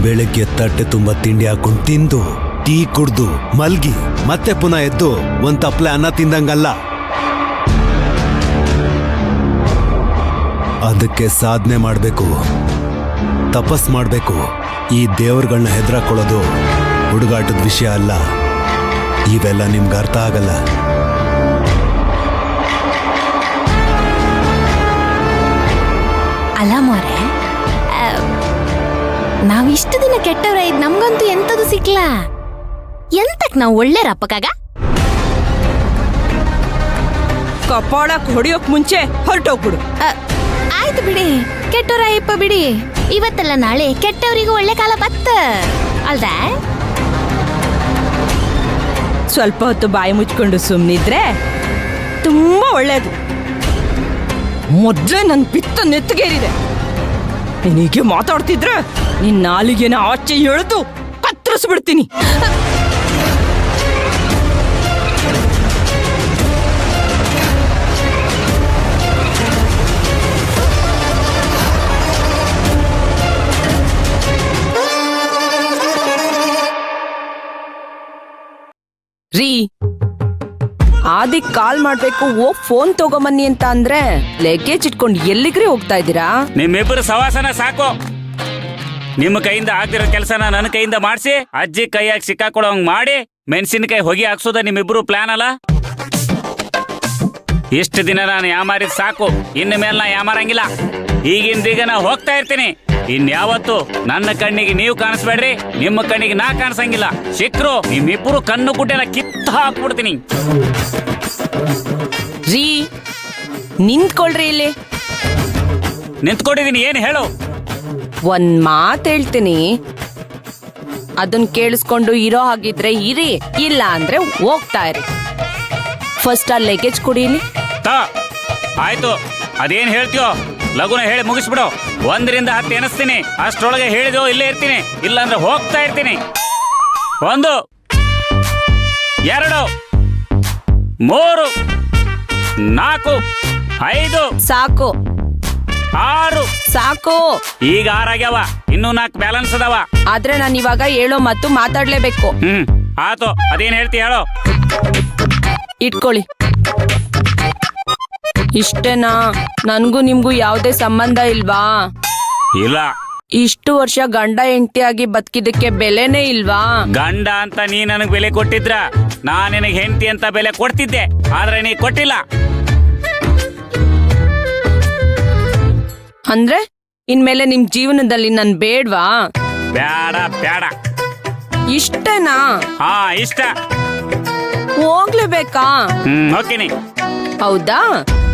ಬೆಳಗ್ಗೆ ತಟ್ಟೆ ತುಂಬ ತಿಂಡಿ ಹಾಕೊಂಡು ತಿಂದು ಟೀ ಕುಡ್ದು ಮಲ್ಗಿ ಮತ್ತೆ ಪುನಃ ಎದ್ದು ಒಂದ್ ತಪ್ಲೆ ಅನ್ನ ತಿಂದಂಗಲ್ಲ. ಅದಕ್ಕೆ ಸಾಧನೆ ಮಾಡ್ಬೇಕು, ತಪಸ್ ಮಾಡ್ಬೇಕು. ಈ ದೇವ್ರಗಳನ್ನ ಹೆದರಾಕೊಳ್ಳೋದು ಹುಡುಗಾಟದ ವಿಷಯ ಅಲ್ಲ. ಇವೆಲ್ಲ ನಿಮ್ಗೆ ಅರ್ಥ ಆಗಲ್ಲ. ಅಲ್ಲ ಮೋರೆ, ನಾವಿಷ್ಟು ದಿನ ಕೆಟ್ಟವ್ರ ಇದ್ ನಮ್ಗಂತೂ ಎಂತದು ಸಿಕ್ಲ. ಎಂತಕ್ ನಾವು ಒಳ್ಳೆರಪ್ಪಕಾಗ? ಕಪಾಳಕ್ ಹೊಡಿಯೋಕ್ ಮುಂಚೆ ಹೊರಟೋಗ್ಬಿಡು. ಆಯ್ತು ಬಿಡಿ, ಕೆಟ್ಟವ್ರ ಇಪ್ಪ ಬಿಡಿ. ಇವತ್ತಲ್ಲ ನಾಳೆ ಕೆಟ್ಟವರಿಗೂ ಒಳ್ಳೆ ಕಾಲ ಬತ್ತ ಅಲ್ದ? ಸ್ವಲ್ಪ ಹೊತ್ತು ಬಾಯಿ ಮುಚ್ಕೊಂಡು ಸುಮ್ನಿದ್ರೆ ತುಂಬಾ ಒಳ್ಳೇದು. ಮೊದ್ಲೇ ನನ್ ಪಿತ್ತ ನೆತ್ತಿಗೇರಿದೆ. ನೀನೀಗೆ ಮಾತಾಡ್ತಿದ್ರೆ ನಿನ್ ನಾಲಿಗೆನ ಆಚೆ ಎಳೆದು ಕತ್ತರಿಸ್ಬಿಡ್ತೀನಿ. ರೀ, ಆದಿಕ್ ಕಾಲ್ ಮಾಡ್ಬೇಕು, ಹೋಗ್ ಫೋನ್ ತಗೊಂಬನ್ನಿ ಅಂತ ಅಂದ್ರೆ ಲಗೇಜ್ ಇಟ್ಕೊಂಡು ಎಲ್ಲಿಗ್ರಿ ಹೋಗ್ತಾ ಇದ್ದೀರಾ? ನಿಮ್ಮಿಬ್ಬರು ಸವಾಸನ ಸಾಕು. ನಿಮ್ಮ ಕೈಯಿಂದ ಆಗ್ದಿರೋ ಕೆಲಸನ ನನ್ನ ಕೈಯಿಂದ ಮಾಡಿಸಿ ಅಜ್ಜಿ ಕೈಯಾಗಿ ಸಿಕ್ಕಾಕೊಳ್ಳೋಂಗ್ ಮಾಡಿ ಮೆಣಸಿನಕಾಯಿ ಹೊಗೆ ಹಾಕ್ಸೋದ ನಿಮ್ಮಿಬ್ರು ಪ್ಲಾನ್ ಅಲ್ಲ? ಇಷ್ಟು ದಿನ ನಾನು ಯಾಮಾರಿದ್ ಸಾಕು, ಇನ್ನು ಮೇಲೆ ನಾ ಯಾಮಾರಂಗಿಲ್ಲ. ಈಗಿಂದೀಗ ನಾ ಹೋಗ್ತಾ ಇರ್ತೀನಿ. ಇನ್ಯಾವತ್ತು ನನ್ನ ಕಣ್ಣಿಗೆ ನೀವು ಕಾಣಿಸ್ಬೇಡ್ರಿ, ನಿಮ್ಮ ಕಣ್ಣಿಗೆ ನಾ ಕಾಣಿಸಂಗಿಲ್ಲ. ಸಿಕ್ರು ನಿಮ್ಮಿಬ್ಬರು ಕಣ್ಣು ಗುಡ್ಡೆಲ್ಲ ಕಿತ್ತು ಹಾಕ್ಬಿಡ್ತೀನಿ. ರೀ, ನಿಂತ್ಕೊಳ್ರಿ ಇಲ್ಲಿ. ನಿಂತ್ಕೊಂಡಿದೀನಿ, ಏನು ಹೇಳು? ಒಂದ್ ಮಾತ್ ಹೇಳ್ತೀನಿ, ಅದನ್ ಕೇಳಿಸ್ಕೊಂಡು ಇರೋ ಹಾಗಿದ್ರೆ ಇರಿ, ಇಲ್ಲ ಅಂದ್ರೆ ಹೋಗ್ತಾ ಇರಿ. ಫಸ್ಟ್ ಆ ಲಗೇಜ್ ಕುಡೀಲಿ. ಆಯ್ತು, ಅದೇನ್ ಹೇಳ್ತೀಯೋ ಲಗುನ ಹೇಳಿ ಮುಗಿಸ್ಬಿಡು. 1 ರಿಂದ 10 ಎನಿಸ್ತೀನಿ, ಅಷ್ಟರೊಳಗೆ ಹೇಳಿದೋ ಇಲ್ಲೇ ಇರ್ತೀನಿ, ಇಲ್ಲಾಂದ್ರೆ ಹೋಗ್ತಾ ಇರ್ತೀನಿ. 1 2 3 4 5 ಸಾಕು 6 ಸಾಕು. ಈಗ 6 ಆಗ್ಯಾವ, ಇನ್ನೂ 4 ಬ್ಯಾಲೆನ್ಸ್ ಅದಾವ. ಆದ್ರೆ ನಾನು ಇವಾಗ ಹೇಳೋ ಮತ್ತು ಮಾತಾಡ್ಲೇಬೇಕು. ಆತು, ಅದೇನ್ ಹೇಳ್ತಿ ಹೇಳೋ. ಇಟ್ಕೊಳ್ಳಿ. ಇಷ್ಟೇನಾ? ನನ್ಗೂ ನಿಮ್ಗೂ ಯಾವ್ದೇ ಸಂಬಂಧ ಇಲ್ವಾ? ಇಲ್ಲ. ಇಷ್ಟು ವರ್ಷ ಗಂಡ ಹೆಂಡತಿಯಾಗಿ ಬದುಕಿದಕ್ಕೆ ಬೆಲೆನೇ ಇಲ್ವಾ? ಗಂಡ ಅಂತ ನೀ ನನಗ್ ಬೆಲೆ ಕೊಟ್ಟಿದ್ರ, ನಾ ನಿನಗೆ ಹೆಂಡತಿ ಅಂತ ಬೆಲೆ ಕೊಡ್ತಿದ್ದೆ, ಆದ್ರೆ ನೀ ಕೊಟ್ಟಿಲ್ಲ. ಅಂದ್ರೆ ಇನ್ಮೇಲೆ ನಿಮ್ ಜೀವನದಲ್ಲಿ ನನ್ ಬೇಡ್ವಾ? ಬ್ಯಾಡ ಬ್ಯಾಡ. ಇಷ್ಟೇನಾ? ಹಾ, ಇಷ್ಟ. ಹೋಗ್ಲೇಬೇಕಾ? ಹೋಗ್ತೀನಿ. ಹೌದಾ?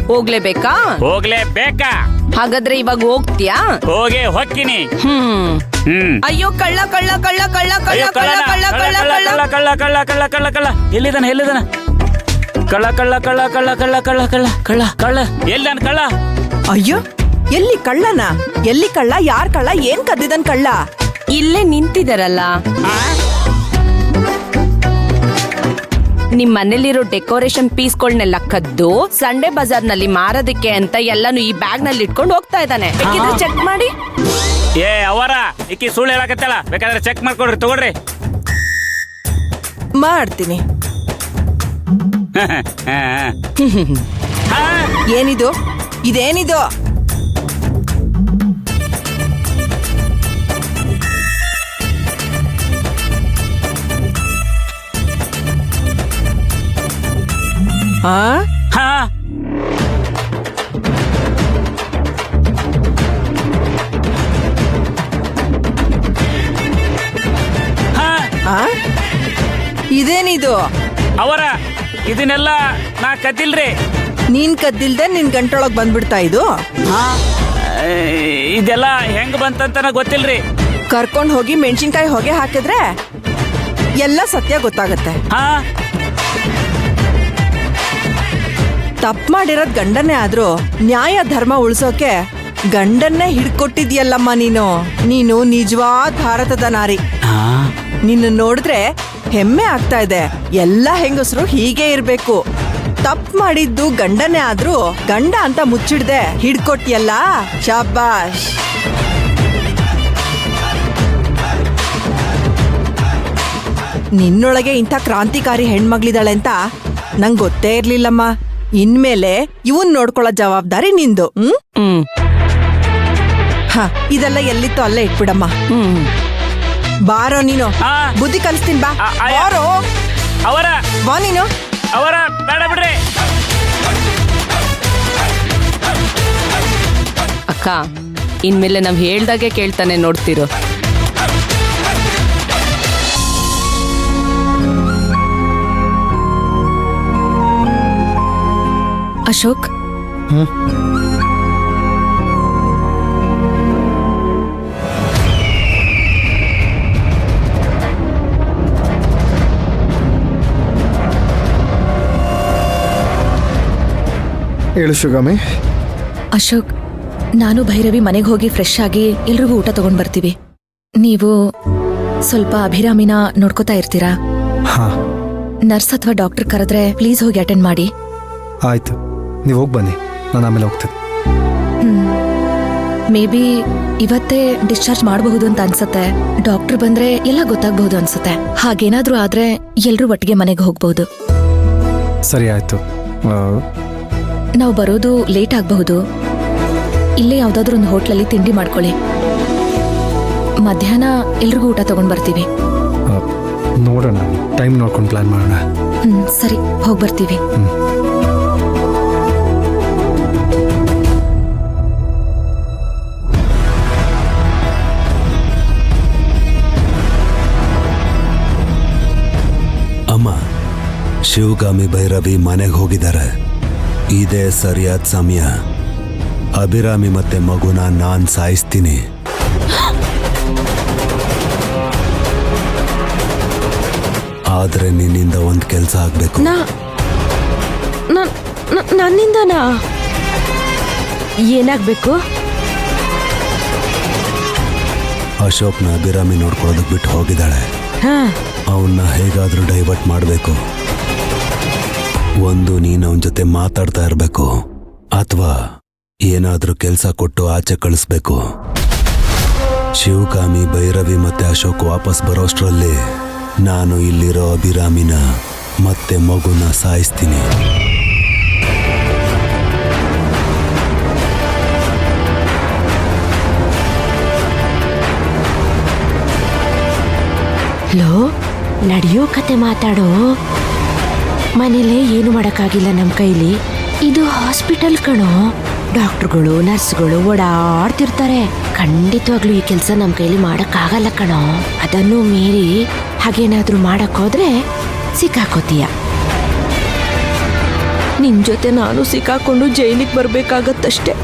ಹೋಗ್ಲೇಬೇಕಾ? ಹೋಗ್ಲೇಬೇಕಾ? ಹಾಗಾದ್ರೆ ಇವಾಗ ಹೋಗ್ತೀಯಾ? ಹೋಗೇ ಹೊಕ್ಕಿನಿ. ಅಯ್ಯೋ, ಕಳ್ಳ ಕಳ್ಳ ಕಳ್ಳ ಕಳ್ಳ ಕಳ್ಳ ಕಳ್ಳ ಕಳ್ಳ ಕಳ್ಳ ಕಳ್ಳ ಕಳ್ಳ ಕಳ್ಳ ಕಳ್ಳ ಕಳ್ಳ ಕಳ್ಳ ಎಲ್ಲಿದಾನ ಎಲ್ಲಿದಾನ? ಕಳ್ಳ ಕಳ್ಳ ಕಳ್ಳ ಕಳ್ಳ ಕಳ್ಳ ಕಳ್ಳ ಕಳ್ಳ ಕಳ್ಳ ಕಳ್ಳ ಎಲ್ಲಿದಾನ ಕಳ್ಳ? ಅಯ್ಯೋ, ಎಲ್ಲಿ ಕಳ್ಳನ? ಎಲ್ಲಿ ಕಳ್ಳ? ಯಾರ್ ಕಳ್ಳ? ಏನ್ ಕದ್ದಿದನ್ ಕಳ್ಳ? ಇಲ್ಲೇ ನಿಂತಿದಾರಲ್ಲ. ನಿಮ್ ಮನೇಲಿರೋ ಡೆಕೋರೇಷನ್ ಪೀಸ್ಗಳನ್ನೆಲ್ಲ ಕದ್ದು ಸಂಡೆ ಬಜಾರ್ ನಲ್ಲಿ ಮಾರೋದಕ್ಕೆ ಅಂತ ಎಲ್ಲಾನು ಈ ಬ್ಯಾಗ್ ನಲ್ಲಿ ಇಟ್ಕೊಂಡು ಹೋಗ್ತಾ ಇದ್ದಾನೆ. ಬೇಕಿದ್ರೆ ಚೆಕ್ ಮಾಡಿ. ಏ ಅವರ ಇಕ್ಕಿ ಸುಳ್ಳು ಹೇಳಕತ್ತಲ್ಲ, ಬೇಕಾದ್ರೆ ಚೆಕ್ ಮಾಡ್ಕೊಡ್ರಿ, ತಗೊಳ್ರಿ. ಮಾಡ್ತೀನಿ. ಏನಿದು? ಇದೇನಿದು? ಇದೇನಿದು? ಅವರ ಇದನ್ನೆಲ್ಲ ನಾ ಕದ್ದಿಲ್ರಿ. ನೀನ್ ಕದ್ದಿಲ್ದೆ ನಿನ್ ಗಂಟೊಳಗ್ ಬಂದ್ಬಿಡ್ತಾ ಇದು? ಇದೆಲ್ಲ ಹೆಂಗ್ ಬಂತಂತ ಗೊತ್ತಿಲ್ರಿ. ಕರ್ಕೊಂಡ್ ಹೋಗಿ ಮೆಣಸಿನ್ಕಾಯಿ ಹೊಗೆ ಹಾಕಿದ್ರೆ ಎಲ್ಲ ಸತ್ಯ ಗೊತ್ತಾಗತ್ತೆ. ತಪ್ಪು ಮಾಡಿರೋದ್ ಗಂಡನೇ ಆದ್ರೂ ನ್ಯಾಯ ಧರ್ಮ ಉಳ್ಸೋಕೆ ಗಂಡನ್ನೇ ಹಿಡ್ಕೊಟ್ಟಿದ್ಯಲ್ಲಮ್ಮ ನೀನು. ನೀನು ನಿಜವಾದ ಭಾರತದ ನಾರಿ. ನಿನ್ನ ನೋಡಿದ್ರೆ ಹೆಮ್ಮೆ ಆಗ್ತಾ ಇದೆ. ಎಲ್ಲ ಹೆಂಗಸರು ಹೀಗೆ ಇರ್ಬೇಕು. ತಪ್ಪು ಮಾಡಿದ್ದು ಗಂಡನೇ ಆದ್ರೂ ಗಂಡ ಅಂತ ಮುಚ್ಚಿಡ್ದೆ ಹಿಡ್ಕೊಟ್ಟಿಯಲ್ಲ, ಶಾಬಾಷ್. ನಿನ್ನೊಳಗೆ ಇಂಥ ಕ್ರಾಂತಿಕಾರಿ ಹೆಣ್ಮಗ್ಳಿದಾಳೆ ಅಂತ ನಂಗೆ ಗೊತ್ತೇ ಇರ್ಲಿಲ್ಲಮ್ಮ. ಇನ್ಮೇಲೆ ಇವನ್ ನೋಡ್ಕೊಳ್ಳೋ ಜವಾಬ್ದಾರಿ ನಿಂದು. ಹ್ಮ್ ಹ, ಇದೆಲ್ಲ ಎಲ್ಲಿತ್ತು ಅಲ್ಲೇ ಇಟ್ಬಿಡಮ್ಮ. ಬಾರೋ ನೀನು, ಆ. ಬುದ್ಧಿ ಕಲಿಸ್ತೀನಿ ಬಾ. ಆಯಾ. ಬಾರೋ ಅವರ ಬಾ ನೀನು. ಅವರ ಬೇಡ ಬಿಡ್ರಿ. ಅಕ್ಕ, ಇನ್ಮೇಲೆ ನಾವ್ ಹೇಳ್ದಾಗೆ ಕೇಳ್ತಾನೆ ನೋಡ್ತಿರೋ. ಅಶೋಕ್, ಹೇಳು ಶಿವಗಾಮಿ. ಅಶೋಕ್, ನಾನು ಭೈರವಿ ಮನೆಗೆ ಹೋಗಿ ಫ್ರೆಶ್ ಆಗಿ ಎಲ್ರಿಗೂ ಊಟ ತಗೊಂಡ್ ಬರ್ತೀವಿ. ನೀವು ಸ್ವಲ್ಪ ಅಭಿರಾಮಿನ ನೋಡ್ಕೋತಾ ಇರ್ತೀರಾ? ಹಾ ನರ್ಸ್ ಅಥವಾ ಡಾಕ್ಟರ್ ಕರೆದ್ರೆ ಪ್ಲೀಸ್ ಹೋಗಿ ಅಟೆಂಡ್ ಮಾಡಿ. ಆಯ್ತು, ನೀವು ಹೋಗಿ ಬನ್ನಿ, ನಾನು ಆಮೇಲೆ ಹೋಗ್ತೇನೆ. ಮೇ ಬಿ ಇವತ್ತೇ ಡಿಸ್ಚಾರ್ಜ್ ಮಾಡಬಹುದು ಅಂತ ಅನ್ಸತ್ತೆ. ಡಾಕ್ಟರ್ ಬಂದ್ರೆ ಎಲ್ಲ ಗೊತ್ತಾಗಬಹುದು ಅನ್ಸುತ್ತೆ. ಹಾಗೇನಾದ್ರೂ ಆದ್ರೆ ಎಲ್ರೂ ಒಟ್ಟಿಗೆ ಮನೆಗೆ ಹೋಗ್ಬಹುದು. ಸರಿ ಆಯ್ತು. ನಾವು ಬರೋದು ಲೇಟ್ ಆಗಬಹುದು. ಇಲ್ಲೇ ಯಾವ್ದಾದ್ರು ಒಂದು ಹೋಟ್ಲಲ್ಲಿ ತಿಂಡಿ ಮಾಡ್ಕೊಳ್ಳಿ. ಮಧ್ಯಾಹ್ನ ಎಲ್ರಿಗೂ ಊಟ ತಗೊಂಡ್ ಬರ್ತೀವಿ. ನೋಡೋಣ, ಟೈಮ್ ನೋಡ್ಕೊಂಡು ಪ್ಲಾನ್ ಮಾಡೋಣ. ಸರಿ, ಹೋಗಿ ಬರ್ತೀವಿ. ಅಮ್ಮ, ಶಿವಗಾಮಿ ಭೈರವಿ ಮನೆಗೆ ಹೋಗಿದ್ದಾರೆ. ಇದೇ ಸರಿಯಾದ ಸಮಯ. ಅಭಿರಾಮಿ ಮತ್ತೆ ಮಗುನ ನಾನ್ ಸಾಯಿಸ್ತೀನಿ. ಆದ್ರೆ ನಿನ್ನಿಂದ ಒಂದ್ ಕೆಲ್ಸ ಆಗ್ಬೇಕು. ನನ್ನಿಂದನಾ? ಏನಾಗ್ಬೇಕು? ಅಶೋಕ್ನ ಅಭಿರಾಮಿ ನೋಡ್ಕೊಳ್ಳೋದಕ್ ಬಿಟ್ಟು ಹೋಗಿದ್ದಾಳೆ. ಅವನ್ನ ಹೇಗಾದ್ರೂ ಡೈವರ್ಟ್ ಮಾಡಬೇಕು. ಒಂದು ನೀನ್ ಅವನ ಜೊತೆ ಮಾತಾಡ್ತಾ ಇರ್ಬೇಕು, ಅಥವಾ ಏನಾದ್ರೂ ಕೆಲ್ಸ ಕೊಟ್ಟು ಆಚೆ ಕಳಿಸ್ಬೇಕು. ಶಿವಗಾಮಿ, ಭೈರವಿ ಮತ್ತೆ ಅಶೋಕ್ ವಾಪಸ್ ಬರೋಷ್ಟ್ರಲ್ಲಿ ನಾನು ಇಲ್ಲಿರೋ ಅಭಿರಾಮಿನ ಮತ್ತೆ ಮಗುನ ಸಾಯಿಸ್ತೀನಿ. ಲೋ, ನಡೆಯೋ ಕತೆ ಮಾತಾಡೋ. ಮನೇಲೆ ಏನು ಮಾಡೋಕ್ಕಾಗಿಲ್ಲ ನಮ್ಮ ಕೈಲಿ. ಇದು ಹಾಸ್ಪಿಟಲ್ ಕಣೋ. ಡಾಕ್ಟರ್ಗಳು ನರ್ಸ್ಗಳು ಓಡಾಡ್ತಿರ್ತಾರೆ. ಖಂಡಿತವಾಗ್ಲೂ ಈ ಕೆಲಸ ನಮ್ಮ ಕೈಲಿ ಮಾಡೋಕ್ಕಾಗಲ್ಲ ಕಣೋ. ಅದನ್ನು ಮೀರಿ ಹಾಗೇನಾದ್ರೂ ಮಾಡಕ್ಕೋದ್ರೆ ಸಿಕ್ಕಾಕೋತೀಯ. ನಿನ್ ಜೊತೆ ನಾನು ಸಿಕ್ಕಾಕೊಂಡು ಜೈಲಿಗೆ ಬರ್ಬೇಕಾಗತ್ತಷ್ಟೇ.